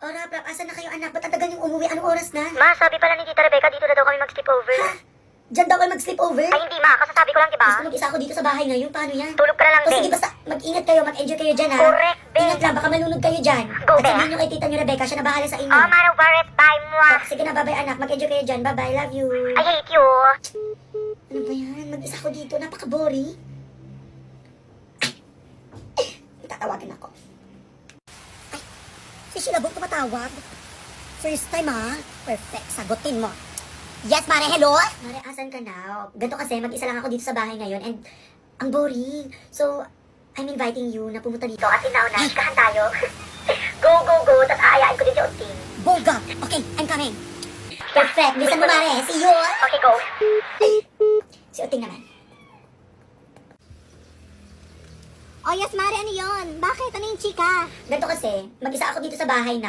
O, Rap, asan na kayo, anak? Ba't ang tagal yung umuwi? Anong oras na? Ma, sabi pala ni Tita Rebecca, dito na daw kami mag-sleepover. Ha? Diyan daw kayo mag-sleepover? Ay, hindi ma, kasasabi ko lang, diba? Gusto mag-isa ako dito sa bahay ngayon. Paano yan? Tulog ka na lang, O be. sige, basta mag-ingat kayo, mag-enjoy kayo dyan, ha? Correct, be. Ingat lang, baka malunod kayo dyan. Go, At be. sabihin nyo kay tita nyo, Rebecca, siya na bahala sa inyo. Oh, Mano Barret, bye mo. Sige na, bye-bye, anak. Mag-enjoy kayo dyan. Bye-bye, love you. I hate you. Ano ba yan? Mag-isa ko dito. Napaka-boring. Tatawagan ako. Ay, si Sheila Bong tumatawag. First time, ha? Perfect. Sagutin mo. Yes, Mare. Hello? Mare, asan ka na? Ganito kasi, mag-isa lang ako dito sa bahay ngayon and ang boring. So, I'm inviting you na pumunta dito. As in now na, ikahan tayo. Go, go, go. Tapos aayain ko din si Unting. Bongga! Okay, I'm coming. Perfect. Listen mo, Mare. See you. Okay, go. Si Uting naman. Oh, yes, Mare. Ano yon? Bakit? Ano yung chika? Ganito kasi, mag-isa ako dito sa bahay now.